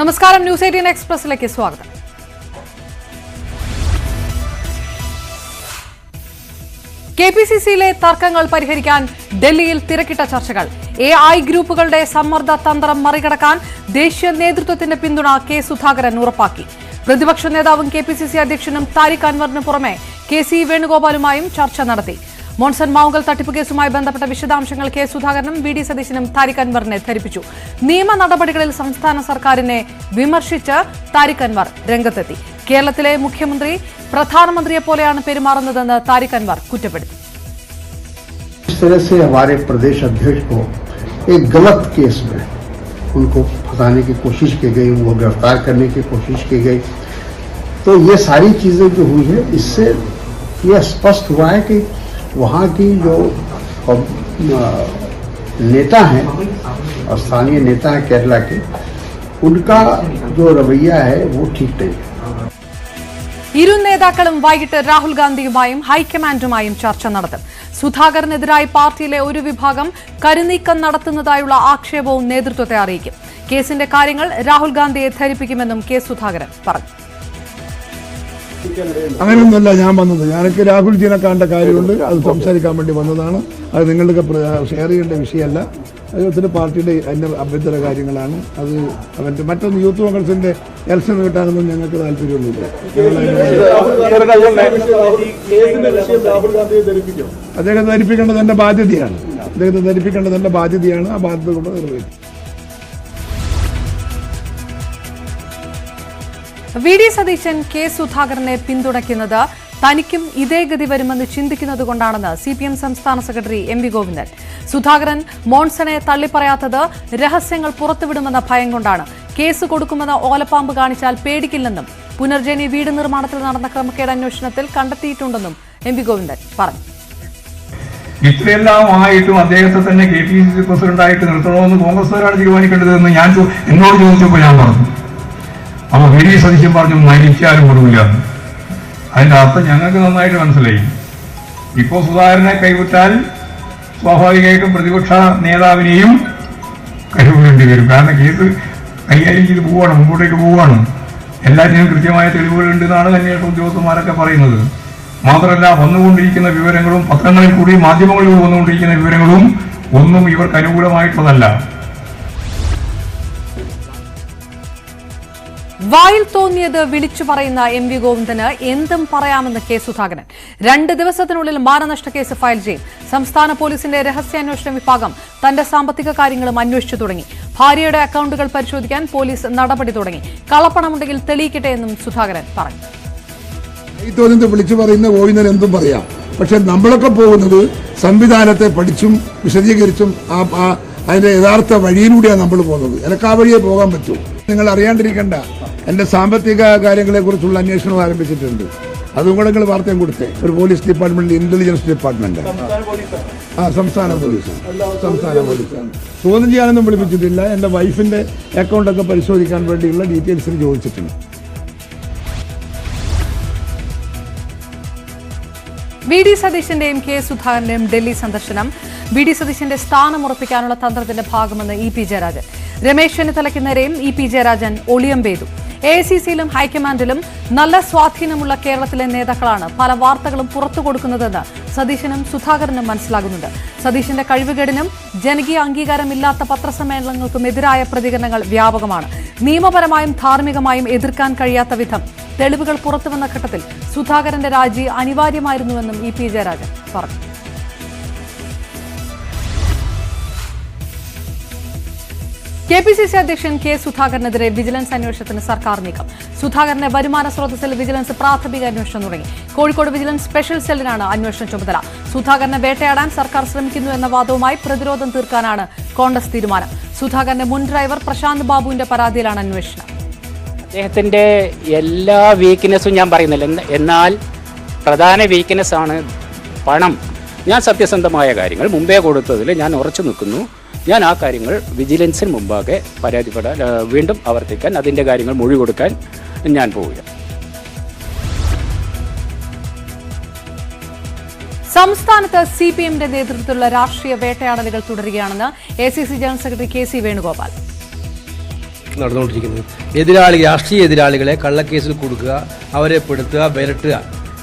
നമസ്കാരം, ന്യൂസ് 18 എക്സ്പ്രസിലേക്ക് സ്വാഗതം. കെപിസിസിയിലെ തർക്കങ്ങൾ പരിഹരിക്കാൻ ഡൽഹിയിൽ തിരക്കിട്ട ചർച്ചകൾ. AI ഗ്രൂപ്പുകളുടെ സമ്മർദ്ദ തന്ത്രം മറികടക്കാൻ ദേശീയ നേതൃത്വത്തിന്റെ പിന്തുണ കെ സുധാകരൻ ഉറപ്പാക്കി. പ്രതിപക്ഷ നേതാവും കെപിസിസി അധ്യക്ഷനും താരിഖ് അൻവറിന് പുറമെ KC വേണുഗോപാലുമായും ചർച്ച നടത്തി. മോൺസൺ മാവുങ്കൽ തട്ടിപ്പ് കേസുമായി ബന്ധപ്പെട്ട വിശദാംശങ്ങൾ കെ സുധാകരനും VD സതീശനും താരിഖ് അൻവറിനെ ധരിപ്പിച്ചു. നിയമ നടപടികളിൽ സംസ്ഥാന സർക്കാരിനെ വിമർശിച്ച് താരിഖ് അൻവർ രംഗത്തെത്തി. കേരളത്തിലെ മുഖ്യമന്ത്രി പ്രധാനമന്ത്രിയെ പോലെയാണ് പെരുമാറുന്നതെന്ന് താരിഖ് അൻവർ കുറ്റപ്പെടുത്തി. इस तरह से हमारे प्रदेश अध्यक्ष को एक गलत केस में उनको फंसाने की कोशिश की गई, उनको गिरफ्तार करने की कोशिश की गई. तो ये सारी चीजें जो हुई है, इससे ये स्पष्ट हुआ है कि वहाँ की जो नेता हैं और स्थानीय नेता हैं केरला के, उनका जो रवैया है वो ठीक नहीं है. ഇരു നേതാക്കളും വൈകിട്ട് രാഹുൽ ഗാന്ധിയുമായും ഹൈക്കമാൻഡുമായും ചർച്ച നടത്തും. സുധാകരനെതിരായി പാർട്ടിയിലെ ഒരു വിഭാഗം കരുനീക്കം നടത്തുന്നതായുള്ള ആക്ഷേപവും നേതൃത്വത്തെ അറിയിക്കും. കേസിന്റെ കാര്യങ്ങൾ രാഹുൽ ഗാന്ധിയെ ധരിപ്പിക്കുമെന്നും കെ സുധാകരൻ പറഞ്ഞു. അങ്ങനെയൊന്നുമല്ല ഞാൻ വന്നത്. ഞാനൊക്കെ രാഹുൽജിനെ കാണേണ്ട കാര്യമുണ്ട്, അത് സംസാരിക്കാൻ വേണ്ടി വന്നതാണ്. അത് നിങ്ങൾക്ക് ഷെയർ ചെയ്യേണ്ട വിഷയമല്ല. അദ്ദേഹത്തിന് പാർട്ടിയുടെ അഭ്യന്തര കാര്യങ്ങളാണ്. അത് അവൻ്റെ മറ്റൊന്ന് യൂത്ത് കോൺഗ്രസിന്റെ ഇലക്ഷൻ കിട്ടാനൊന്നും ഞങ്ങൾക്ക് താല്പര്യമൊന്നുമില്ല. അദ്ദേഹത്തെ ധരിപ്പിക്കേണ്ടത് എന്റെ ബാധ്യതയാണ്. ആ ബാധ്യത കൊണ്ട് നിർവഹിക്കും. VD സതീശൻ കെ സുധാകരനെ പിന്തുണയ്ക്കുന്നത് തനിക്കും ഇതേ ഗതി വരുമെന്ന് ചിന്തിക്കുന്നത് കൊണ്ടാണെന്ന് CPM സംസ്ഥാന സെക്രട്ടറി MV ഗോവിന്ദൻ. സുധാകരൻ മോൺസനെ തള്ളിപ്പറയാത്തത് രഹസ്യങ്ങൾ പുറത്തുവിടുമെന്ന ഭയം കൊണ്ടാണ്. കേസ് കൊടുക്കുമെന്ന് ഓലപ്പാമ്പ് കാണിച്ചാൽ പേടിക്കില്ലെന്നും പുനർജനി വീട് നിർമ്മാണത്തിൽ നടന്ന ക്രമക്കേട് അന്വേഷണത്തിൽ കണ്ടെത്തിയിട്ടുണ്ടെന്നും MV ഗോവിന്ദൻ പറഞ്ഞു. ഇത്രയെല്ലാം ആയിട്ടും അദ്ദേഹത്തെ തന്നെ KPCC പ്രസിഡന്റായിട്ട് നിർത്തണമെന്ന് കോൺഗ്രസുകാരാണ് തീരുമാനിക്കേണ്ടതെന്ന് എന്നോട് ചോദിച്ചപ്പോൾ ഞാൻ പറഞ്ഞു. അപ്പൊ VD സതീശൻ പറഞ്ഞു മരിച്ചാലും കൊടുക്കില്ല. അതിന്റെ അർത്ഥം ഞങ്ങൾക്ക് നന്നായിട്ട് മനസ്സിലായി. ഇപ്പോൾ സുധാകരനെ കൈവിട്ടാൽ സ്വാഭാവികമായിട്ടും പ്രതിപക്ഷ നേതാവിനെയും കൈവിടേണ്ടി വരും. കാരണം കേസ് കൈകാര്യം ചെയ്ത് പോവുകയാണ്, മുമ്പോട്ടേക്ക് പോവുകയാണ്. എല്ലാറ്റിനും കൃത്യമായ തെളിവുകളുണ്ടെന്നാണ് അന്വേഷണ ഉദ്യോഗസ്ഥന്മാരൊക്കെ പറയുന്നത്. മാത്രമല്ല, വന്നുകൊണ്ടിരിക്കുന്ന വിവരങ്ങളും പത്രങ്ങളിൽ കൂടി മാധ്യമങ്ങളിൽ വന്നുകൊണ്ടിരിക്കുന്ന വിവരങ്ങളും ഒന്നും ഇവർക്ക് അനുകൂലമായിട്ടുള്ളതല്ല. വായിൽ തോന്നിയത് വിളിച്ചു പറയുന്ന MV ഗോവിന്ദന് എന്തും പറയാമെന്ന് കെ സുധാകരൻ. 2 ദിവസത്തിനുള്ളിൽ മാനനഷ്ട കേസ് ഫയൽ ചെയ്യും. സംസ്ഥാന പോലീസിന്റെ രഹസ്യാന്വേഷണ വിഭാഗം തന്റെ സാമ്പത്തിക കാര്യങ്ങളും അന്വേഷിച്ചു തുടങ്ങി. ഭാര്യയുടെ അക്കൌണ്ടുകൾ പരിശോധിക്കാൻ പോലീസ് നടപടി തുടങ്ങി. കള്ളപ്പണമുണ്ടെങ്കിൽ തെളിയിക്കട്ടെ എന്നും സുധാകരൻ പറഞ്ഞു. വിളിച്ചു പറയുന്ന ഗോവിന്ദൻ എന്തും പറയാം. പക്ഷെ നമ്മളൊക്കെ പോകുന്നത് സംവിധാനത്തെ പഠിച്ചും വിശദീകരിച്ചും അതിന്റെ യഥാർത്ഥ വഴിയിലൂടെയാണ് നമ്മൾ പോകുന്നത്. എനിക്ക് ആ വഴിയെ പോകാൻ പറ്റൂ. നിങ്ങൾ അറിയാണ്ടിരിക്കേണ്ട, എന്റെ സാമ്പത്തിക കാര്യങ്ങളെ കുറിച്ചുള്ള അന്വേഷണം ആരംഭിച്ചിട്ടുണ്ട്. അതും കൂടെ നിങ്ങൾ വാർത്തയും കൊടുത്തേ. ഒരു പോലീസ് ഡിപ്പാർട്ട്മെന്റ്, ഇന്റലിജൻസ് ഡിപ്പാർട്ട്മെന്റ്, സംസ്ഥാന പോലീസാണ്. ചോദ്യം ചെയ്യാനൊന്നും വിളിപ്പിച്ചിട്ടില്ല. എന്റെ വൈഫിന്റെ അക്കൗണ്ടൊക്കെ പരിശോധിക്കാൻ വേണ്ടിയുള്ള ഡീറ്റെയിൽസിന് ചോദിച്ചിട്ടുണ്ട്. VD സതീശന്റെയും കെ സുധാകരന്റെയും ഡൽഹി സന്ദർശനം VD സതീശന്റെ സ്ഥാനമുറപ്പിക്കാനുള്ള തന്ത്രത്തിന്റെ ഭാഗമെന്ന് EP ജയരാജൻ. രമേശ് ചെന്നിത്തലയ്ക്ക് നേരെയും EP ജയരാജൻ ഒളിയമ്പെയ്തു. AICCയിലും ഹൈക്കമാൻഡിലും നല്ല സ്വാധീനമുള്ള കേരളത്തിലെ നേതാക്കളാണ് പല വാർത്തകളും പുറത്തു കൊടുക്കുന്നതെന്ന് സതീശനും സുധാകരനും മനസ്സിലാകുന്നുണ്ട്. സതീശന്റെ കഴിവുകേടിനും ജനകീയ അംഗീകാരമില്ലാത്ത പത്രസമ്മേളനങ്ങൾക്കും എതിരായ പ്രതികരണങ്ങൾ വ്യാപകമാണ്. നിയമപരമായും ധാർമ്മികമായും എതിർക്കാൻ കഴിയാത്ത വിധം തെളിവുകൾ പുറത്തുവന്ന ഘട്ടത്തിൽ സുധാകരന്റെ രാജി അനിവാര്യമായിരുന്നുവെന്നും EP ജയരാജൻ പറഞ്ഞു. KPCC അധ്യക്ഷൻ കെ സുധാകരനെതിരെ വിജിലൻസ് അന്വേഷണത്തിന് സർക്കാർ നീക്കം. സുധാകരന്റെ വരുമാന സ്രോതസ്സിൽ വിജിലൻസ് പ്രാഥമിക അന്വേഷണം തുടങ്ങി. കോഴിക്കോട് വിജിലൻസ് സ്പെഷ്യൽ സെല്ലിനാണ് അന്വേഷണ ചുമതല. സുധാകരനെ വേട്ടയാടാൻ സർക്കാർ ശ്രമിക്കുന്നു എന്ന വാദവുമായി പ്രതിരോധം തീർക്കാനാണ് കോൺഗ്രസ് തീരുമാനം. സുധാകരന്റെ മുൻ ഡ്രൈവർ പ്രശാന്ത് ബാബുവിന്റെ പരാതിയിലാണ് അന്വേഷണം. അദ്ദേഹത്തിന്റെ എല്ലാ വീക്ക്നെസ്സും ഞാൻ പറയുന്നില്ല, എന്നാൽ പ്രധാന വീക്ക്നെസ് ആണ് പണം. ഞാൻ സത്യസന്ധമായ കാര്യങ്ങൾ മുമ്പേ കൊടുത്തതിൽ ഞാൻ ഉറച്ചു നിൽക്കുന്നു. ഞാൻ ആ കാര്യങ്ങൾ വിജിലൻസിന് മുമ്പാകെ വീണ്ടും ആവർത്തിക്കാൻ, അതിൻ്റെ കാര്യങ്ങൾ മൊഴി കൊടുക്കാൻ ഞാൻ പോവുക. സംസ്ഥാനത്ത് CPMന്റെ നേതൃത്വത്തിലുള്ള രാഷ്ട്രീയ വേട്ടയാടലുകൾ തുടരുകയാണെന്ന് ACC general secretary KC Venugopal. നടന്നുകൊണ്ടിരിക്കുന്നത്. രാഷ്ട്രീയ എതിരാളികളെ കള്ളക്കേസിൽ കൊടുക്കുക, അവരെ പെടുത്തുക, വിരട്ടുക,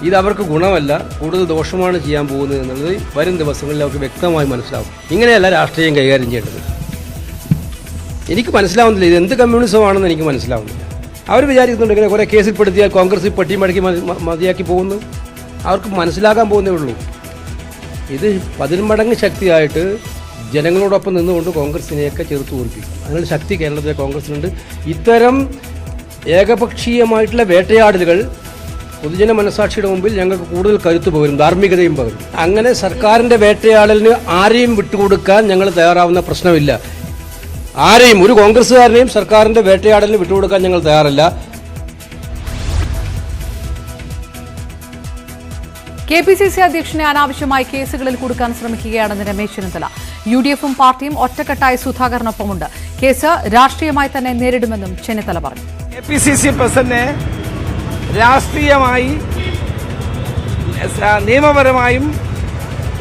ഇത് അവർക്ക് ഗുണമല്ല, കൂടുതൽ ദോഷമാണ് ചെയ്യാൻ പോകുന്നത് എന്നുള്ളത് വരും ദിവസങ്ങളിൽ അവർക്ക് വ്യക്തമായി മനസ്സിലാവും. ഇങ്ങനെയല്ല രാഷ്ട്രീയം കൈകാര്യം ചെയ്യേണ്ടത്. എനിക്ക് മനസ്സിലാവുന്നില്ല, ഇത് എന്ത് കമ്മ്യൂണിസമാണെന്ന് എനിക്ക് മനസ്സിലാവുന്നില്ല. അവർ വിചാരിക്കുന്നുണ്ട് ഇങ്ങനെ കുറേ കേസിൽപ്പെടുത്തിയാൽ കോൺഗ്രസ് പട്ടിമടക്കി മതിയാക്കി പോകുന്നു. അവർക്ക് മനസ്സിലാക്കാൻ പോകുന്നേ ഉള്ളൂ. ഇത് 10 മടങ്ങ് ശക്തിയായിട്ട് ജനങ്ങളോടൊപ്പം നിന്നുകൊണ്ട് കോൺഗ്രസിനെയൊക്കെ ചെറുത്ത് തോൽപ്പിക്കും. അതിനുള്ള ശക്തി കേരളത്തിലെ കോൺഗ്രസിനുണ്ട്. ഇത്തരം ഏകപക്ഷീയമായിട്ടുള്ള വേട്ടയാടലുകൾ പൊതുജന മനസാക്ഷിയുടെ മുമ്പിൽ ഞങ്ങൾക്ക് കൂടുതൽ കരുത്ത് പകരും, ധാർമ്മികതയും പകരും. അങ്ങനെ സർക്കാരിൻ്റെ വേട്ടയാടലിന് ആരെയും വിട്ടുകൊടുക്കാൻ ഞങ്ങൾ തയ്യാറാവുന്ന പ്രശ്നമില്ല. ആരെയും, ഒരു കോൺഗ്രസ്സുകാരനെയും സർക്കാരിൻ്റെ വേട്ടയാടലിന് വിട്ടുകൊടുക്കാൻ ഞങ്ങൾ തയ്യാറല്ല. KPCC അധ്യക്ഷനെ അനാവശ്യമായി കേസുകളിൽ കുടുക്കാൻ ശ്രമിക്കുകയാണെന്ന് രമേശ് ചെന്നിത്തല. UDFും പാർട്ടിയും ഒറ്റക്കെട്ടായി സുധാകരനൊപ്പമുണ്ട്. കേസ് രാഷ്ട്രീയമായി തന്നെ നേരിടുമെന്നും ചെന്നിത്തല പറഞ്ഞു. KPCC പ്രസിഡന്റിനെ രാഷ്ട്രീയമായി നിയമപരമായും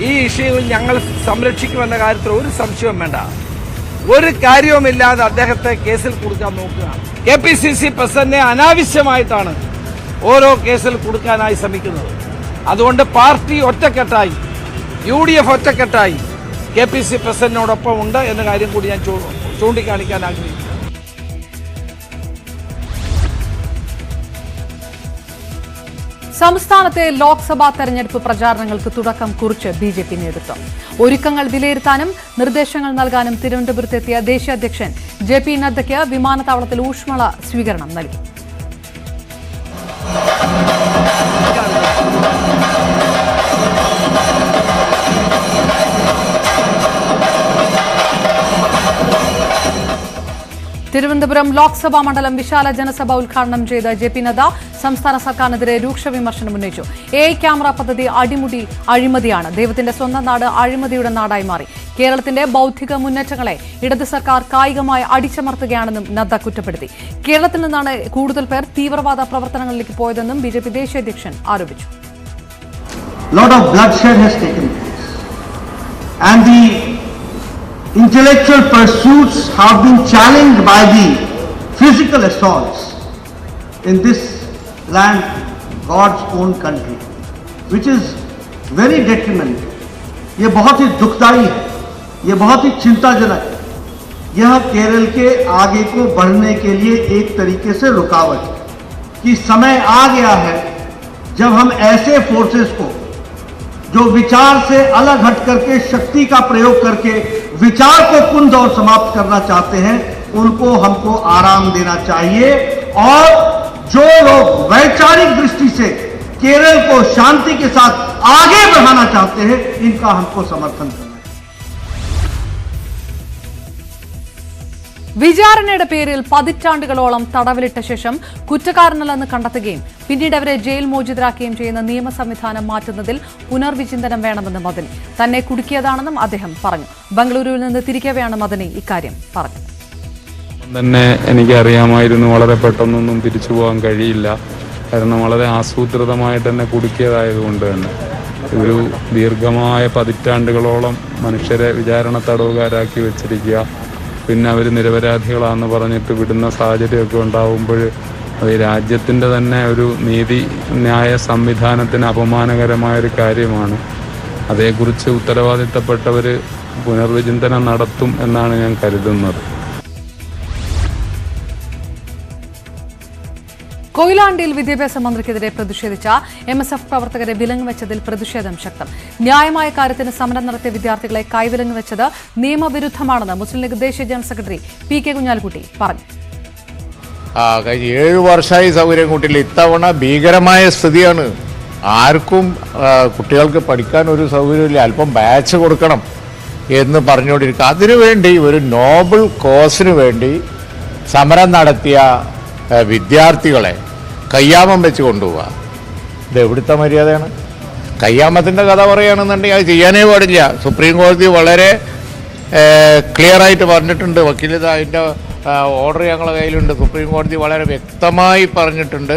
ഈ ഇഷ്യൂവിൽ ഞങ്ങൾ സംരക്ഷിക്കുമെന്ന കാര്യത്തിൽ ഒരു സംശയവും വേണ്ട. ഒരു കാര്യവുമില്ലാതെ അദ്ദേഹത്തെ കേസിൽ കൊടുക്കാൻ നോക്കുകയാണ്. KPCC പ്രസിഡന്റിനെ അനാവശ്യമായിട്ടാണ് ഓരോ കേസിൽ കൊടുക്കാനായി ശ്രമിക്കുന്നത്. അതുകൊണ്ട് പാർട്ടി ഒറ്റക്കെട്ടായി, UDF ഒറ്റക്കെട്ടായി KPCC പ്രസിഡന്റിനോടൊപ്പം ഉണ്ട് എന്ന കാര്യം കൂടി ഞാൻ ചൂണ്ടിക്കാണിക്കാൻ ആഗ്രഹിക്കുന്നു. സംസ്ഥാനത്തെ ലോക്സഭാ തെരഞ്ഞെടുപ്പ് പ്രചാരണങ്ങൾക്ക് തുടക്കം കുറിച്ച് BJP നേതൃത്വം. ഒരുക്കങ്ങൾ വിലയിരുത്താനും നിർദ്ദേശങ്ങൾ നൽകാനും തിരുവനന്തപുരത്തെത്തിയ ദേശീയ അധ്യക്ഷൻ JP നദ്ദയ്ക്ക് വിമാനത്താവളത്തിൽ ഊഷ്മള സ്വീകരണം നൽകി. തിരുവനന്തപുരം ലോക്സഭാ മണ്ഡലം വിശാല ജനസഭ ഉദ്ഘാടനം ചെയ്ത JP നദ്ദ സംസ്ഥാന സർക്കാരിനെതിരെ രൂക്ഷ വിമർശനം ഉന്നയിച്ചു. AI ക്യാമറ പദ്ധതി അഴിമതിയാണ്. ദൈവത്തിന്റെ സ്വന്തം നാട് അഴിമതിയുടെ നാടായി മാറി. കേരളത്തിന്റെ ബൗദ്ധിക മുന്നേറ്റങ്ങളെ ഇടത് സർക്കാർ കായികമായി അടിച്ചമർത്തുകയാണെന്നും നദ്ദ കുറ്റപ്പെടുത്തി. കേരളത്തിൽ നിന്നാണ് കൂടുതൽ പേർ തീവ്രവാദ പ്രവർത്തനങ്ങളിലേക്ക് പോയതെന്നും BJP ദേശീയ അധ്യക്ഷൻ ആരോപിച്ചു. Intellectual pursuits have been challenged by the physical assaults in this land, God's own country, which is very detrimental. ये बहुत ही दुखदाई है, ये बहुत ही चिंताजनक है. यह केरल के आगे को बढ़ने के लिए एक तरीके से रुकावट है कि समय आ गया है जब हम ऐसे फोर्सेस को जो विचार से अलग हट करके शक्ति का प्रयोग करके विचार को कुंद और समाप्त करना चाहते हैं, उनको हमको आराम देना चाहिए. और जो लोग वैचारिक दृष्टि से केरल को शांति के साथ आगे बढ़ाना चाहते हैं, इनका हमको समर्थन करना है. വിചാരണയുടെ പേരിൽ 10 ആണ്ടുകളോളം തടവിലിട്ട ശേഷം കുറ്റക്കാരനല്ലെന്ന് കണ്ടെത്തുകയും പിന്നീട് അവരെ ജയിൽ മോചിതരാക്കുകയും ചെയ്യുന്ന നിയമ സംവിധാനം മാറ്റുന്നതിൽ പുനർവിചിന്തനം വേണമെന്ന് മദനി. തന്നെ കുടുക്കിയതാണെന്നും അദ്ദേഹം പറഞ്ഞു. ബംഗളൂരുവിൽ നിന്ന് തിരികെയാണ് മദനി ഇക്കാര്യം പറഞ്ഞത്. തന്നെ എനിക്കറിയാമായിരുന്നു വളരെ പെട്ടെന്നൊന്നും തിരിച്ചു പോകാൻ കഴിയില്ല. കാരണം വളരെ ആസൂത്രിതമായിട്ട് തന്നെ കുടുക്കിയതായതുകൊണ്ട് തന്നെ ഒരു ദീർഘമായ 10 ആണ്ടുകളോളം മനുഷ്യരെ വിചാരണ തടവുകാരാക്കി വെച്ചിരിക്കുക. പിന്നെ അവർ നിരപരാധികളാണെന്ന് പറഞ്ഞിട്ട് വിടുന്ന സാഹചര്യമൊക്കെ ഉണ്ടാവുമ്പോൾ അത് രാജ്യത്തിൻ്റെ തന്നെ ഒരു നീതി ന്യായ സംവിധാനത്തിന് അപമാനകരമായൊരു കാര്യമാണ്. അതേക്കുറിച്ച് ഉത്തരവാദിത്തപ്പെട്ടവർ പുനർവിചിന്തനം നടത്തും എന്നാണ് ഞാൻ കരുതുന്നത്. കൊയിലാണ്ടിയിൽ വിദ്യാഭ്യാസ മന്ത്രിക്കെതിരെ പ്രതിഷേധിച്ച MSF പ്രവർത്തകരെ വിലങ്ങുവെച്ചതിൽ പ്രതിഷേധം ശക്തം. ന്യായമായ കാര്യത്തിന് സമരം നടത്തിയ വിദ്യാർത്ഥികളെ കൈവിലങ്ങുവെച്ചത് നിയമവിരുദ്ധമാണെന്ന് മുസ്ലിം ലീഗ് ദേശീയ ജനറൽ സെക്രട്ടറി PK കുഞ്ഞാലിക്കുട്ടി പറഞ്ഞു. കഴിഞ്ഞ 7 വർഷമായി സൗകര്യം കൂട്ടില്ല. ഇത്തവണ ഭീകരമായ സ്ഥിതിയാണ്. ആർക്കും കുട്ടികൾക്ക് പഠിക്കാൻ ഒരു സൗകര്യമില്ല. അല്പം ബാച്ച് കൊടുക്കണം എന്ന് പറഞ്ഞുകൊണ്ടിരിക്കുക. അതിനുവേണ്ടി ഒരു നോബിൾ കോസിന് വേണ്ടി സമരം നടത്തിയ വിദ്യാർത്ഥികളെ കയ്യാമം വെച്ച് കൊണ്ടുപോവുക, ഇത് എവിടുത്തെ മര്യാദയാണ്? കയ്യാമത്തിൻ്റെ കഥ പറയുകയാണെന്നുണ്ടെങ്കിൽ അത് ചെയ്യാനേ പാടില്ല. സുപ്രീം കോടതി വളരെ ക്ലിയറായിട്ട് പറഞ്ഞിട്ടുണ്ട്. വക്കീലിത അതിൻ്റെ ഓർഡർ ഞങ്ങളുടെ കയ്യിലുണ്ട്. സുപ്രീം കോടതി വളരെ വ്യക്തമായി പറഞ്ഞിട്ടുണ്ട്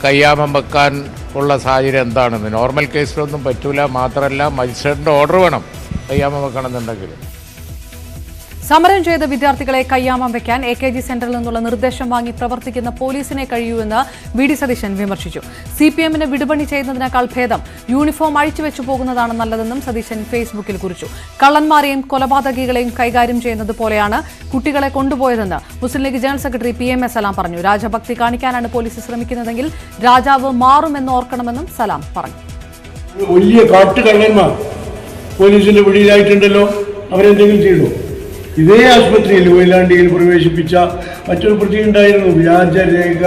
കയ്യാമം വെക്കാൻ ഉള്ള സാഹചര്യം എന്താണെന്ന്. നോർമൽ കേസിലൊന്നും പറ്റൂല. മാത്രമല്ല മജിസ്ട്രേറ്റിൻ്റെ ഓർഡർ വേണം കയ്യാമം വെക്കണമെന്നുണ്ടെങ്കിൽ. സമരം ചെയ്ത വിദ്യാർത്ഥികളെ കയ്യാമം വെക്കാൻ AKG സെന്ററിൽ നിന്നുള്ള നിർദ്ദേശം വാങ്ങി പ്രവർത്തിക്കുന്ന പോലീസിനെ കഴിയൂവെന്ന് VD സതീശൻ വിമർശിച്ചു. CPM-ന് വിടുപണി ചെയ്യുന്നതിനേക്കാൾ ഭേദം യൂണിഫോം അഴിച്ചുവെച്ചു പോകുന്നതാണ് നല്ലതെന്നും സതീശൻ ഫേസ്ബുക്കിൽ കുറിച്ചു. കള്ളന്മാരെയും കൊലപാതകികളെയും കൈകാര്യം ചെയ്യുന്നത് പോലെയാണ് കുട്ടികളെ കൊണ്ടുപോയതെന്ന് Muslim League general secretary PM A Salam പറഞ്ഞു. രാജഭക്തി കാണിക്കാനാണ് പോലീസ് ശ്രമിക്കുന്നതെങ്കിൽ രാജാവ് മാറുമെന്ന് ഓർക്കണമെന്നും സലാം പറഞ്ഞു. വലിയ കാട്ടുകള്ളന്മാർ പോലീസിന്റെ പിടിയിലായിട്ടുണ്ടല്ലോ, അവരെന്തെങ്കിലും ചെയ്തു. ഇതേ ആശുപത്രിയിൽ കൊയിലാണ്ടിയിൽ പ്രവേശിപ്പിച്ച മറ്റൊരു പ്രതി ഉണ്ടായിരുന്നു. വ്യാജരേഖ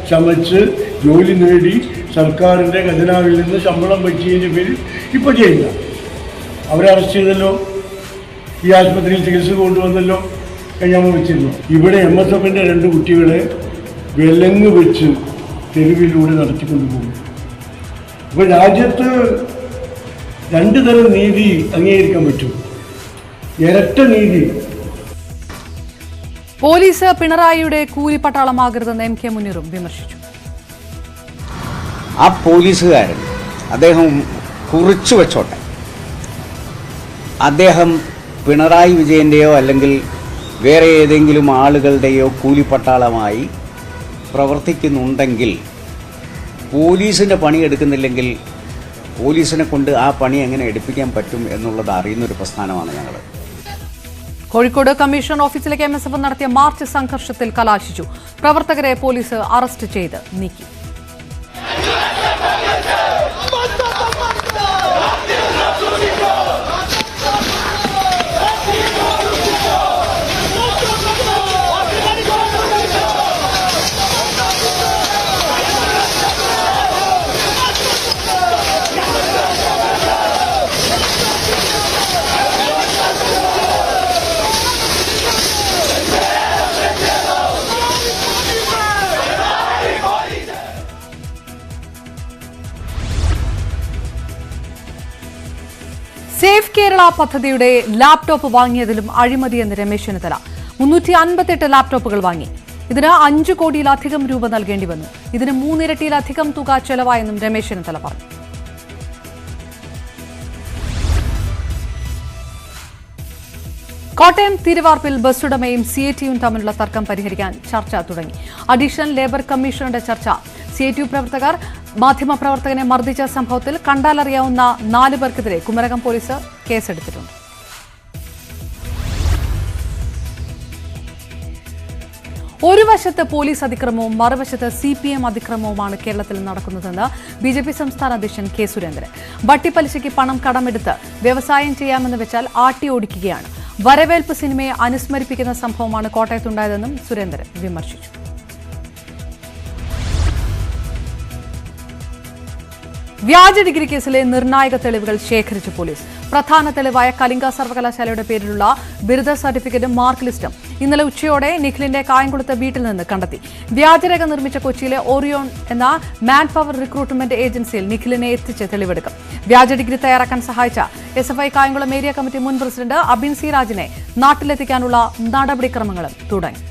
ചമച്ച് ജോലി നേടി സർക്കാരിൻ്റെ ഖജനാവിൽ നിന്ന് ശമ്പളം വെച്ചതിൻ്റെ പേരിൽ ഇപ്പോൾ ചെയ്യില്ല. അവരെ അറസ്റ്റ് ചെയ്തല്ലോ, ഈ ആശുപത്രിയിൽ ചികിത്സ കൊണ്ടുവന്നല്ലോ, കയ്യാമം വെച്ചിരുന്നു. ഇവിടെ MSFന്റെ 2 കുട്ടികളെ വിലങ്ങ് വെച്ച് തെരുവിലൂടെ നടത്തിക്കൊണ്ടുപോകും. ഇപ്പോൾ രാജ്യത്ത് 2 തരം നീതി അംഗീകരിക്കാൻ പറ്റും. ഇരട്ട നീതി. പോലീസ് പിണറായിയുടെ കൂലിപ്പട്ടാളമാകരുതെന്ന് MK മുനീറും വിമർശിച്ചു. ആ പോലീസുകാരൻ അദ്ദേഹം കുറിച്ചു വെച്ചോട്ടെ, അദ്ദേഹം പിണറായി വിജയൻ്റെയോ അല്ലെങ്കിൽ വേറെ ഏതെങ്കിലും ആളുകളുടെയോ കൂലിപ്പട്ടാളമായി പ്രവർത്തിക്കുന്നുണ്ടെങ്കിൽ പോലീസിൻ്റെ പണിയെടുക്കുന്നില്ലെങ്കിൽ പോലീസിനെ കൊണ്ട് ആ പണി എങ്ങനെ എടുപ്പിക്കാൻ പറ്റും എന്നുള്ളത് അറിയുന്നൊരു പ്രസ്ഥാനമാണ് ഞങ്ങൾ. കോഴിക്കോട് കമ്മീഷണർ ഓഫീസിലേക്ക് MSF നടത്തിയ മാർച്ച് സംഘർഷത്തിൽ കലാശിച്ചു. പ്രവർത്തകരെ പോലീസ് അറസ്റ്റ് ചെയ്ത് നീക്കി. സേഫ് കേരള പദ്ധതിയുടെ ലാപ്ടോപ്പ് വാങ്ങിയതിലും അഴിമതിയെന്ന് രമേശ് ചെന്നിത്തല. 358 ലാപ്ടോപ്പുകൾ വാങ്ങി. ഇതിന് 5 കോടിയിലധികം രൂപ നൽകേണ്ടി വന്നു. ഇതിന് 3 ഇരട്ടിയിലധികം തുക ചെലവായെന്നും രമേശ് ചെന്നിത്തല പറഞ്ഞു. കോട്ടയം തിരുവാർപ്പിൽ ബസ്സുടമയും CATU തമ്മിലുള്ള തർക്കം പരിഹരിക്കാൻ ചർച്ച തുടങ്ങി. അഡീഷണൽ ലേബർ കമ്മീഷണറുടെ ചർച്ച. CATU പ്രവർത്തകർ മാധ്യമപ്രവർത്തകനെ മർദ്ദിച്ച സംഭവത്തിൽ കണ്ടാലറിയാവുന്ന 4 പേർക്കെതിരെ കുമരകം പോലീസ് കേസെടുത്തിട്ടുണ്ട്. ഒരു വശത്ത് പോലീസ് അതിക്രമവും മറുവശത്ത് CPM അതിക്രമവുമാണ് കേരളത്തിൽ നടക്കുന്നതെന്ന് BJP സംസ്ഥാന അധ്യക്ഷൻ K. സുരേന്ദ്രൻ. വട്ടിപ്പലിശയ്ക്ക് പണം കടമെടുത്ത് വ്യവസായം ചെയ്യാമെന്ന് വെച്ചാൽ ആട്ടി ഓടിക്കുകയാണ്. വരവേൽപ്പ് സിനിമയെ അനുസ്മരിപ്പിക്കുന്ന സംഭവമാണ് കോട്ടയത്തുണ്ടായതെന്നും സുരേന്ദ്രൻ വിമർശിച്ചു. വ്യാജ ഡിഗ്രി കേസിലെ നിർണായക തെളിവുകൾ ശേഖരിച്ചു പോലീസ്. പ്രധാന തെളിവായ കലിംഗ സർവകലാശാലയുടെ പേരിലുള്ള ബിരുദ സർട്ടിഫിക്കറ്റും മാർക്ക് ലിസ്റ്റും ഇന്നലെ ഉച്ചയോടെ നിഖിലിന്റെ കായംകുളത്ത് വീട്ടിൽ നിന്ന് കണ്ടെത്തി. വ്യാജരേഖ നിർമ്മിച്ച കൊച്ചിയിലെ ഓറിയോൺ എന്ന മാൻ പവർ റിക്രൂട്ട്മെന്റ് ഏജൻസിയിൽ നിഖിലിനെ എത്തിച്ച് തെളിവെടുക്കും. വ്യാജ ഡിഗ്രി തയ്യാറാക്കാൻ സഹായിച്ച SFI കായംകുളം ഏരിയ കമ്മിറ്റി മുൻ പ്രസിഡന്റ് അബിൻ സി രാജിനെ നാട്ടിലെത്തിക്കാനുള്ള നടപടിക്രമങ്ങളും തുടങ്ങി.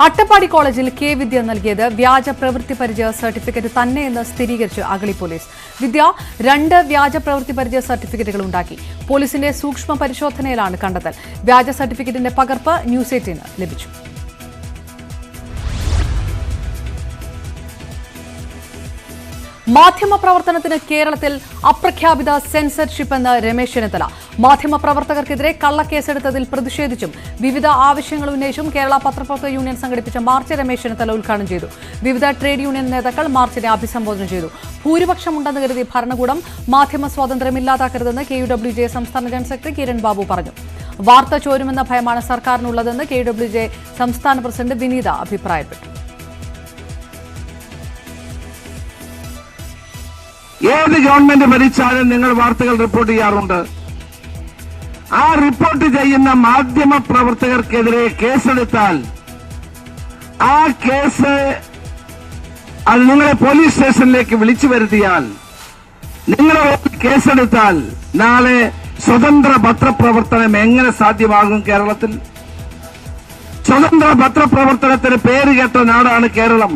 അട്ടപ്പാടി കോളേജിൽ K. വിദ്യ നൽകിയത് വ്യാജ പ്രവൃത്തി പരിചയ സർട്ടിഫിക്കറ്റ് തന്നെയെന്ന് സ്ഥിരീകരിച്ച് അഗളി പോലീസ്. വിദ്യ 2 വ്യാജ പ്രവൃത്തി പരിചയ സർട്ടിഫിക്കറ്റുകൾ ഉണ്ടാക്കി. പോലീസിന്റെ സൂക്ഷ്മ പരിശോധനയിലാണ് കണ്ടെത്തൽ. വ്യാജ സർട്ടിഫിക്കറ്റിന്റെ പകർപ്പ് ന്യൂസ് 18 ലഭിച്ചു. മാധ്യമപ്രവർത്തനത്തിന് കേരളത്തിൽ അപ്രഖ്യാപിത സെൻസർഷിപ്പ് എന്ന് രമേശ് ചെന്നിത്തല. മാധ്യമപ്രവർത്തകർക്കെതിരെ കള്ളക്കേസെടുത്തതിൽ പ്രതിഷേധിച്ചും വിവിധ ആവശ്യങ്ങൾ ഉന്നയിച്ചും കേരള പത്രപ്രവർത്തക യൂണിയൻ സംഘടിപ്പിച്ച മാർച്ച് രമേശ് ചെന്നിത്തല ഉദ്ഘാടനം ചെയ്തു. വിവിധ ട്രേഡ് യൂണിയൻ നേതാക്കൾ മാർച്ചിനെ അഭിസംബോധന ചെയ്തു. ഭൂരിപക്ഷമുണ്ടെന്ന് കരുതി ഭരണകൂടം മാധ്യമ സ്വാതന്ത്ര്യം ഇല്ലാതാക്കരുതെന്ന് KUWJ സംസ്ഥാന ജനറൽ സെക്രട്ടറി കിരൺ ബാബു പറഞ്ഞു. വാർത്ത ചോരുമെന്ന ഭയമാണ് സർക്കാരിനുള്ളതെന്ന് KUWJ സംസ്ഥാന പ്രസിഡന്റ് വിനീത അഭിപ്രായപ്പെട്ടു. ഏത് ഗവൺമെന്റ് ഭരിച്ചാലും നിങ്ങൾ വാർത്തകൾ റിപ്പോർട്ട് ചെയ്യാറുണ്ട്. ആ റിപ്പോർട്ട് ചെയ്യുന്ന മാധ്യമ പ്രവർത്തകർക്കെതിരെ കേസെടുത്താൽ ആ കേസ് അത് നിങ്ങളെ പോലീസ് സ്റ്റേഷനിലേക്ക് വിളിച്ചു വരുത്തിയാൽ, നിങ്ങളെ കേസെടുത്താൽ നാളെ സ്വതന്ത്ര പത്രപ്രവർത്തനം എങ്ങനെ സാധ്യമാകും? കേരളത്തിൽ സ്വതന്ത്ര പത്രപ്രവർത്തനത്തിന് പേരുകേട്ട നാടാണ് കേരളം.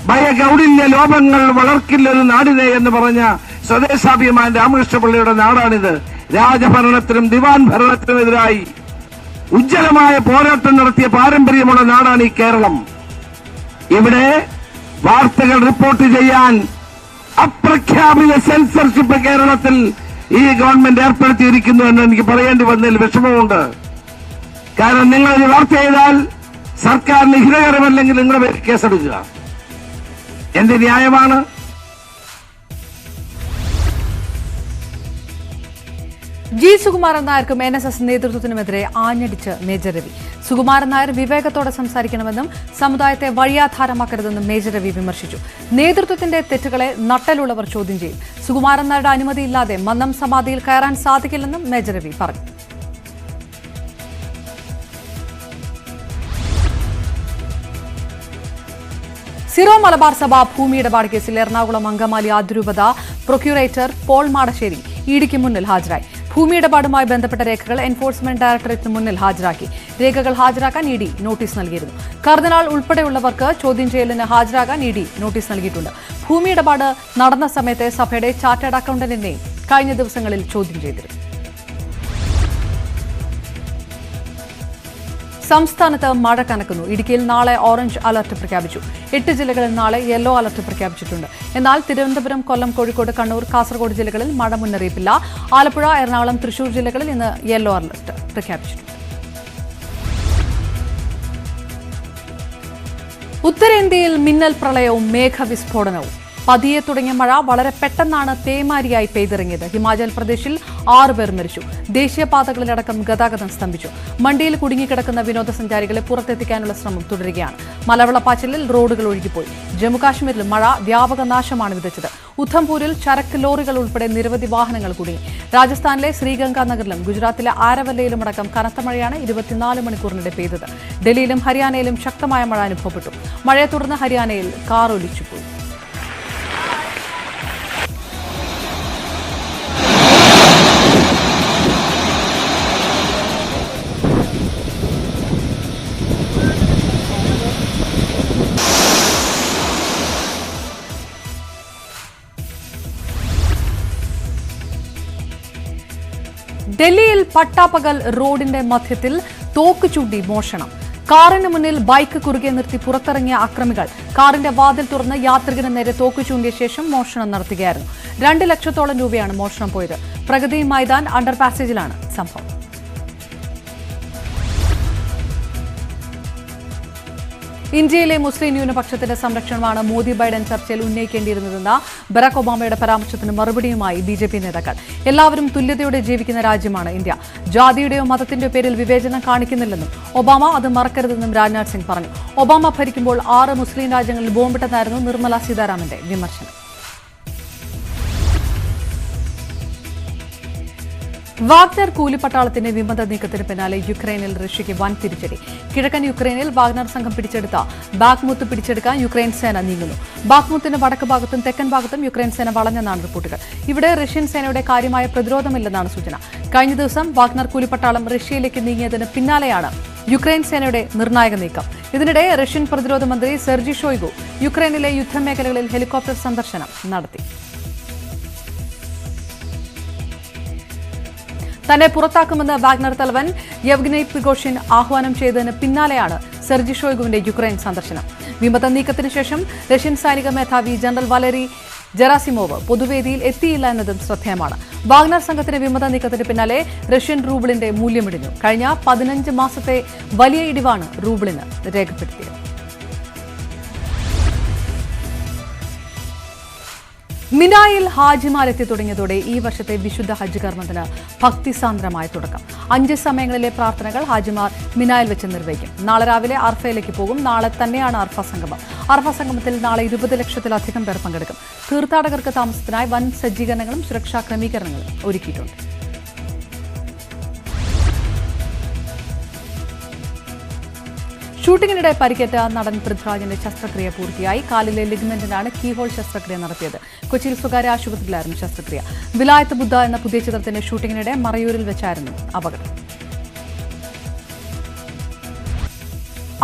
ഭയഗൗഡില്യ ലോപങ്ങൾ വളർക്കില്ലൊരു നാടിനെ എന്ന് പറഞ്ഞ സ്വദേശാഭിമാൻ രാമകൃഷ്ണപിള്ളയുടെ നാടാണിത്. രാജഭരണത്തിനും ദിവാൻ ഭരണത്തിനുമെതിരായി ഉജ്ജ്വലമായ പോരാട്ടം നടത്തിയ പാരമ്പര്യമുള്ള നാടാണ് ഈ കേരളം. ഇവിടെ വാർത്തകൾ റിപ്പോർട്ട് ചെയ്യാൻ അപ്രഖ്യാപിത സെൻസർഷിപ്പ് കേരളത്തിൽ ഈ ഗവൺമെന്റ് ഏർപ്പെടുത്തിയിരിക്കുന്നു എന്ന് എനിക്ക് പറയേണ്ടി വന്നതിൽ വിഷമമുണ്ട്. കാരണം നിങ്ങൾ ഒരു വാർത്ത ചെയ്താൽ സർക്കാരിന് ഹിതകരമല്ലെങ്കിൽ നിങ്ങളുടെ പേര് കേസെടുക്കുക. എന്ത് ന്യായമാണ്? ജി സുകുമാരൻ നായർക്കും NSS നേതൃത്വത്തിനുമെതിരെ ആഞ്ഞടിച്ച് മേജർ രവി. സുകുമാരൻ നായർ വിവേകത്തോടെ സംസാരിക്കണമെന്നും സമുദായത്തെ വഴിയാധാരമാക്കരുതെന്നും മേജർ രവി വിമർശിച്ചു. നേതൃത്വത്തിന്റെ തെറ്റുകളെ നട്ടലുള്ളവർ ചോദ്യം ചെയ്യും. സുകുമാരൻ നായരുടെ അനുമതിയില്ലാതെ മന്നം സമാധിയിൽ കയറാൻ സാധിക്കില്ലെന്നും മേജർ രവി പറഞ്ഞു. സിറോ മലബാർ സഭ ഭൂമിയിടപാട് കേസിൽ എറണാകുളം അങ്കമാലി അതിരൂപത പ്രൊക്യൂറേറ്റർ പോൾ മാടശ്ശേരി ഇഡിക്ക് മുന്നിൽ ഹാജരായി. ഭൂമിയിടപാടുമായി ബന്ധപ്പെട്ട രേഖകൾ എൻഫോഴ്സ്മെന്റ് ഡയറക്ടറേറ്റിന് മുന്നിൽ ഹാജരാക്കി. രേഖകൾ ഹാജരാക്കാൻ ഇഡി നോട്ടീസ് നൽകിയിരുന്നു. കർദിനാൾ ഉൾപ്പെടെയുള്ളവർക്ക് ചോദ്യം ചെയ്യലിന് ഹാജരാകാൻ ഇഡി നോട്ടീസ് നൽകിയിട്ടുണ്ട്. ഭൂമിയിടപാട് നടന്ന സമയത്തെ സഭയുടെ ചാർട്ടേഡ് അക്കൌണ്ടന്റിനെയും കഴിഞ്ഞ ദിവസങ്ങളിൽ ചോദ്യം ചെയ്തിരുന്നു. സംസ്ഥാനത്ത് മഴ കനക്കുന്നു. ഇടുക്കിയിൽ നാളെ ഓറഞ്ച് അലർട്ട് പ്രഖ്യാപിച്ചു. 8 ജില്ലകളിൽ നാളെ യെല്ലോ അലർട്ട് പ്രഖ്യാപിച്ചിട്ടുണ്ട്. എന്നാൽ തിരുവനന്തപുരം, കൊല്ലം, കോഴിക്കോട്, കണ്ണൂർ, കാസർഗോഡ് ജില്ലകളിൽ മഴ മുന്നറിയിപ്പില്ല. ആലപ്പുഴ, എറണാകുളം, തൃശൂർ ജില്ലകളിൽ ഇന്ന് യെല്ലോ അലർട്ട് പ്രഖ്യാപിച്ചിട്ടുണ്ട്. ഉത്തരേന്ത്യയിൽ മിന്നൽ പ്രളയവും മേഘവിസ്ഫോടനവും. പതിയെ തുടങ്ങിയ മഴ വളരെ പെട്ടെന്നാണ് പേമാരിയായി പെയ്തിറങ്ങിയത്. ഹിമാചൽ പ്രദേശിൽ 6 പേർ മരിച്ചു. ദേശീയപാതകളിലടക്കം ഗതാഗതം സ്തംഭിച്ചു. മണ്ടിയിൽ കുടുങ്ങിക്കിടക്കുന്ന വിനോദസഞ്ചാരികളെ പുറത്തെത്തിക്കാനുള്ള ശ്രമം തുടരുകയാണ്. മലവെള്ളപ്പാച്ചിലിൽ റോഡുകൾ ഒഴുകിപ്പോയി. ജമ്മുകാശ്മീരിൽ മഴ വ്യാപക നാശമാണ് വിതച്ചത്. ഉധംപൂരിൽ ചരക്ക് ലോറികൾ ഉൾപ്പെടെ നിരവധി വാഹനങ്ങൾ കുടുങ്ങി. രാജസ്ഥാനിലെ ശ്രീഗംഗാനഗറിലും ഗുജറാത്തിലെ ആരവല്ലയിലുമടക്കം കനത്ത മഴയാണ് 24 മണിക്കൂറിനിടെ പെയ്തത്. ഡൽഹിയിലും ഹരിയാനയിലും ശക്തമായ മഴ അനുഭവപ്പെട്ടു. മഴയെ തുടർന്ന് ഹരിയാനയിൽ കാർ ഒലിച്ചുപോയി. ഡൽഹിയിൽ പട്ടാപ്പകൽ റോഡിന്റെ മധ്യത്തിൽ തോക്ക് ചൂണ്ടി മോഷണം. കാറിന് മുന്നിൽ ബൈക്ക് കുറുകെ നിർത്തി പുറത്തിറങ്ങിയ അക്രമികൾ കാറിന്റെ വാതിൽ തുറന്ന് യാത്രികന് നേരെ തോക്ക് ചൂണ്ടിയ ശേഷം മോഷണം നടത്തുകയായിരുന്നു. 2 ലക്ഷത്തോളം രൂപയാണ് മോഷണം പോയത്. പ്രഗതി മൈതാൻ അണ്ടർ പാസേജിലാണ് സംഭവം. ഇന്ത്യയിലെ മുസ്ലിം ന്യൂനപക്ഷത്തിന്റെ സംരക്ഷണമാണ് മോദി ബൈഡൻ ചർച്ചയിൽ ഉന്നയിക്കേണ്ടിയിരുന്നതെന്ന ബറാക് ഒബാമയുടെ പരാമർശത്തിന് മറുപടിയുമായി BJP നേതാക്കൾ. എല്ലാവരും തുല്യതയോടെ ജീവിക്കുന്ന രാജ്യമാണ് ഇന്ത്യ. ജാതിയുടെയോ മതത്തിന്റെയോ പേരിൽ വിവേചനം കാണിക്കുന്നില്ലെന്നും ഒബാമ അത് മറക്കരുതെന്നും രാജ്നാഥ് സിംഗ് പറഞ്ഞു. ഒബാമ ഭരിക്കുമ്പോൾ 6 മുസ്ലിം രാജ്യങ്ങളിൽ ബോംബിട്ടെന്നായിരുന്നു നിർമ്മല സീതാരാമന്റെ വിമർശനം. വാഗ്നർ കൂലിപ്പട്ടാളത്തിന്റെ വിമത നീക്കത്തിന് പിന്നാലെ യുക്രൈനിൽ റഷ്യയ്ക്ക് വൻ തിരിച്ചടി. കിഴക്കൻ യുക്രൈനിൽ വാഗ്നർ സംഘം പിടിച്ചെടുത്ത ബാഗ്മുത്ത് പിടിച്ചെടുക്കാൻ യുക്രൈൻ സേന നീങ്ങുന്നു. ബാഗ്മുത്തിന് വടക്ക് ഭാഗത്തും തെക്കൻ ഭാഗത്തും യുക്രൈൻ സേന വളഞ്ഞെന്നാണ് റിപ്പോർട്ടുകൾ. ഇവിടെ റഷ്യൻ സേനയുടെ കാര്യമായ പ്രതിരോധമില്ലെന്നാണ് സൂചന. കഴിഞ്ഞ ദിവസം വാഗ്നർ കൂലിപ്പട്ടാളം റഷ്യയിലേക്ക് നീങ്ങിയതിന് പിന്നാലെയാണ് യുക്രൈൻ സേനയുടെ നിർണായക നീക്കം. ഇതിനിടെ റഷ്യൻ പ്രതിരോധ മന്ത്രി സെർജി ഷോയ്ഗു യുക്രൈനിലെ യുദ്ധമേഖലകളിൽ ഹെലികോപ്റ്റർ സന്ദർശനം നടത്തി. തന്നെ പുറത്താക്കുമെന്ന് വാഗ്നർ തലവൻ യെവ്ഗനി പ്രിഗോഷിൻ ആഹ്വാനം ചെയ്തതിന് പിന്നാലെയാണ് സെർജി ഷോയ്ഗുവിന്റെ യുക്രൈൻ സന്ദർശനം. വിമത നീക്കത്തിന് ശേഷം റഷ്യൻ സൈനിക മേധാവി ജനറൽ വലറി ജെറാസിമോവ് പൊതുവേദിയിൽ എത്തിയില്ല എന്നതും ശ്രദ്ധേയമാണ്. വാഗ്നർ സംഘത്തിന്റെ വിമത നീക്കത്തിന് പിന്നാലെ റഷ്യൻ റൂബിളിന്റെ മൂല്യമിടിഞ്ഞു. കഴിഞ്ഞ 15 മാസത്തെ വലിയ ഇടിവാണ് റൂബിളിന് രേഖപ്പെടുത്തിയത്. മിനായിൽ ഹാജിമാരെത്തി തുടങ്ങിയതോടെ ഈ വർഷത്തെ വിശുദ്ധ ഹജ്ജ് കർമ്മത്തിന് ഭക്തിസാന്ദ്രമായ തുടക്കം. 5 സമയങ്ങളിലെ പ്രാർത്ഥനകൾ ഹാജിമാർ മിനായിൽ വെച്ച് നിർവഹിക്കും. നാളെ രാവിലെ അർഫയിലേക്ക് പോകും. നാളെ തന്നെയാണ് അർഫ സംഗമം. അർഫ സംഗമത്തിൽ നാളെ 20 ലക്ഷത്തിലധികം പേർ പങ്കെടുക്കും. തീർത്ഥാടകർക്ക് താമസത്തിനായി വൻ സജ്ജീകരണങ്ങളും സുരക്ഷാ ക്രമീകരണങ്ങളും ഒരുക്കിയിട്ടുണ്ട്. ഷൂട്ടിങ്ങിനിടെ പരിക്കേറ്റ നടൻ പൃഥ്വിരാജിന്റെ ശസ്ത്രക്രിയ പൂർത്തിയായി. കാലിലെ ലിഗ്മെന്റിനാണ് കീഹോൾ ശസ്ത്രക്രിയ നടത്തിയത്. കൊച്ചിയിൽ സ്വകാര്യ ആശുപത്രിയിലായിരുന്നു ശസ്ത്രക്രിയ. വിലായത്ത് ബുദ്ധ എന്ന പുതിയ ചിത്രത്തിന്റെ ഷൂട്ടിങ്ങിനിടെ മറയൂരിൽ വെച്ചായിരുന്നു അപകടം.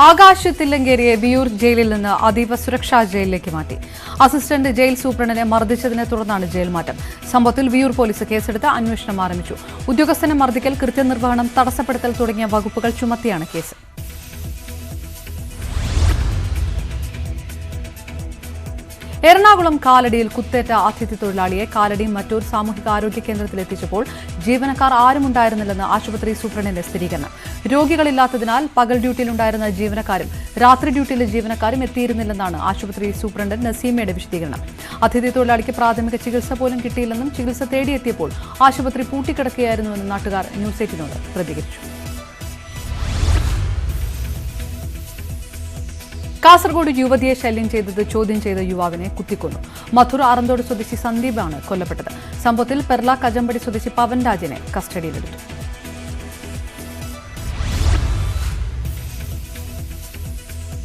ആകാശ് തില്ലങ്കേരിയെ വിയൂർ ജയിലിൽ നിന്ന് അതീവ സുരക്ഷാ ജയിലിലേക്ക് മാറ്റി. അസിസ്റ്റന്റ് ജയിൽ സൂപ്രണ്ടിനെ മർദ്ദിച്ചതിനെ തുടർന്നാണ് ജയിൽ മാറ്റം. സംഭവത്തിൽ വിയൂർ പോലീസ് കേസെടുത്ത് അന്വേഷണം ആരംഭിച്ചു. ഉദ്യോഗസ്ഥനെ മർദ്ദിക്കൽ, കൃത്യനിർവഹണം, തടസ്സപ്പെടുത്തൽ തുടങ്ങിയ വകുപ്പുകൾ ചുമത്തിയാണ് കേസ്. എറണാകുളം കാലടിയിൽ കുത്തേറ്റ അതിഥി തൊഴിലാളിയെ കാലടി മറ്റൂർ സാമൂഹികാരോഗ്യ കേന്ദ്രത്തിൽ എത്തിച്ചപ്പോൾ ജീവനക്കാർ ആരുമുണ്ടായിരുന്നില്ലെന്ന് ആശുപത്രി സൂപ്രണ്ടിന്റെ സ്ഥിരീകരണം. രോഗികളില്ലാത്തതിനാൽ പകൽ ഡ്യൂട്ടിയിലുണ്ടായിരുന്ന ജീവനക്കാരും രാത്രി ഡ്യൂട്ടിയിലെ ജീവനക്കാരും എത്തിയിരുന്നില്ലെന്നാണ് ആശുപത്രി സൂപ്രണ്ട് നസീമയുടെ വിശദീകരണം. അതിഥി തൊഴിലാളിക്ക് പ്രാഥമിക ചികിത്സ പോലും കിട്ടിയില്ലെന്നും ചികിത്സ തേടിയെത്തിയപ്പോൾ ആശുപത്രി പൂട്ടിക്കിടക്കുകയായിരുന്നുവെന്നും നാട്ടുകാർ ന്യൂസ് 8നോട് പ്രതികരിച്ചു. കാസർഗോഡ് യുവതിയെ ശല്യം ചെയ്തത് ചോദ്യം ചെയ്ത യുവാവിനെ കുത്തിക്കൊന്നു. മധുർ ആറന്തോട് സ്വദേശി സന്ദീപാണ് കൊല്ലപ്പെട്ടത്. സംഭവത്തിൽ പെർള കജമ്പടി സ്വദേശി പവൻ രാജിനെ കസ്റ്റഡിയിലെടുത്തു.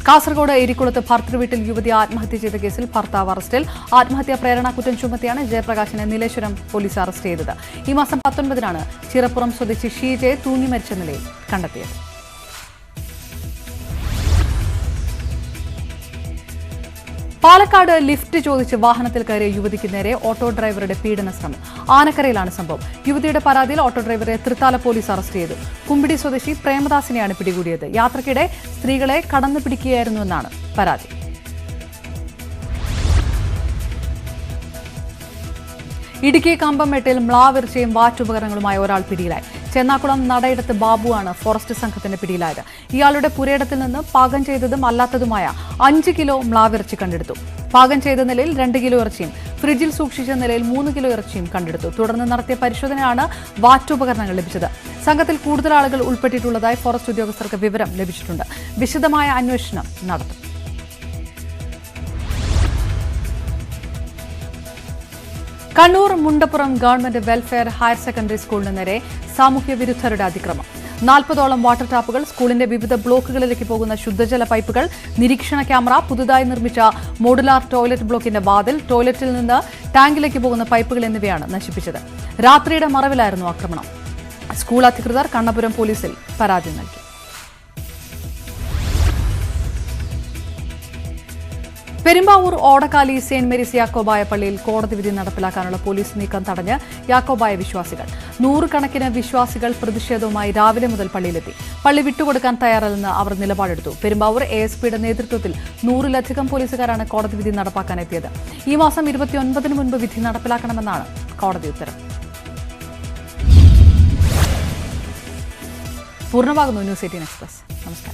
കാസർഗോഡ് എരിക്കുളത്ത് ഭർത്തൃവീട്ടിൽ യുവതി ആത്മഹത്യ ചെയ്ത കേസിൽ ഭർത്താവ് അറസ്റ്റിൽ. ആത്മഹത്യാ പ്രേരണ കുറ്റം ചുമത്തിയാണ് ജയപ്രകാശിനെ നീലേശ്വരം പോലീസ് അറസ്റ്റ് ചെയ്തത്. ഈ മാസം 19-നാണ് ചിറപ്പുറം സ്വദേശി ഷീജയെ തൂങ്ങി മരിച്ച നിലയിൽ കണ്ടെത്തിയത്. പാലക്കാട് ലിഫ്റ്റ് ചോദിച്ച് വാഹനത്തിൽ കയറിയ യുവതിക്ക് നേരെ ഓട്ടോ ഡ്രൈവറുടെ പീഡന ശ്രമം. ആനക്കരയിലാണ് സംഭവം. യുവതിയുടെ പരാതിയിൽ ഓട്ടോ ഡ്രൈവറെ തൃത്താല പോലീസ് അറസ്റ്റ് ചെയ്തു. കുമ്പിടി സ്വദേശി പ്രേമദാസിനെയാണ് പിടികൂടിയത്. യാത്രക്കിടെ സ്ത്രീകളെ കടന്നു പിടിക്കുകയായിരുന്നുവെന്നാണ് പരാതി. ഇടുക്കി കമ്പംമേട്ടിൽ മ്ലാവിർച്ചയും വാറ്റുപകരണങ്ങളുമായി ഒരാൾ പിടിയിലായി. ചെന്നാക്കുളം നടയിടത്ത് ബാബുവാണ് ഫോറസ്റ്റ് സംഘത്തിന്റെ പിടിയിലായത്. ഇയാളുടെ പുരയിടത്തിൽ നിന്ന് പാകം ചെയ്തതും അല്ലാത്തതുമായ 5 കിലോ മ്ലാവിറച്ചി കണ്ടെടുത്തു. പാകം ചെയ്ത നിലയിൽ 2 കിലോ ഇറച്ചിയും ഫ്രിഡ്ജിൽ സൂക്ഷിച്ച നിലയിൽ 3 കിലോ ഇറച്ചിയും കണ്ടെടുത്തു. തുടർന്ന് നടത്തിയ പരിശോധനയാണ് വാറ്റുപകരണങ്ങൾ ലഭിച്ചത്. സംഘത്തിൽ കൂടുതൽ ആളുകൾ ഉൾപ്പെട്ടിട്ടുള്ളതായി ഫോറസ്റ്റ് ഉദ്യോഗസ്ഥർക്ക് വിവരം ലഭിച്ചിട്ടുണ്ട്. വിശദമായ അന്വേഷണം നടത്തും. Kannur Mundappuram government welfare higher secondary സ്കൂളിന് നേരെ സാമൂഹ്യ വിരുദ്ധരുടെ അതിക്രമം. 40ഓളം വാട്ടർ ടാപ്പുകൾ, സ്കൂളിന്റെ വിവിധ ബ്ലോക്കുകളിലേക്ക് പോകുന്ന ശുദ്ധജല പൈപ്പുകൾ, നിരീക്ഷണ ക്യാമറ, പുതുതായി നിർമ്മിച്ച മോഡുലാർ ടോയ്ലറ്റ് ബ്ലോക്കിന്റെ വാതിൽ, ടോയ്ലറ്റിൽ നിന്ന് ടാങ്കിലേക്ക് പോകുന്ന പൈപ്പുകൾ എന്നിവയാണ് നശിപ്പിച്ചത്. രാത്രിയുടെ മറവിലായിരുന്നു ആക്രമണം. സ്കൂൾ അധികൃതർ കണ്ണപുരം പോലീസിൽ പരാതി നൽകി. പെരുമ്പാവൂർ ഓടക്കാലി സെന്റ് മേരീസ് യാക്കോബായ പള്ളിയിൽ കോടതി വിധി നടപ്പിലാക്കാനുള്ള പോലീസ് നീക്കം തടഞ്ഞ് യാക്കോബായ വിശ്വാസികൾ. 100 കണക്കിന് വിശ്വാസികൾ പ്രതിഷേധവുമായി രാവിലെ മുതൽ പള്ളിയിലെത്തി. പള്ളി വിട്ടുകൊടുക്കാൻ തയ്യാറല്ലെന്ന് അവർ നിലപാടെടുത്തു. പെരുമ്പാവൂർ ASPയുടെ നേതൃത്വത്തിൽ 100-ലധികം പോലീസുകാരാണ് കോടതി വിധി നടപ്പാക്കാനെത്തിയത്. ഈ മാസം 29-ന് മുൻപ് വിധി നടപ്പിലാക്കണമെന്നാണ് കോടതി ഉത്തരവ്. പൂർണ്ണമാകുന്നു ന്യൂസ് 18 എക്സ്പ്രസ്. നമസ്കാരം.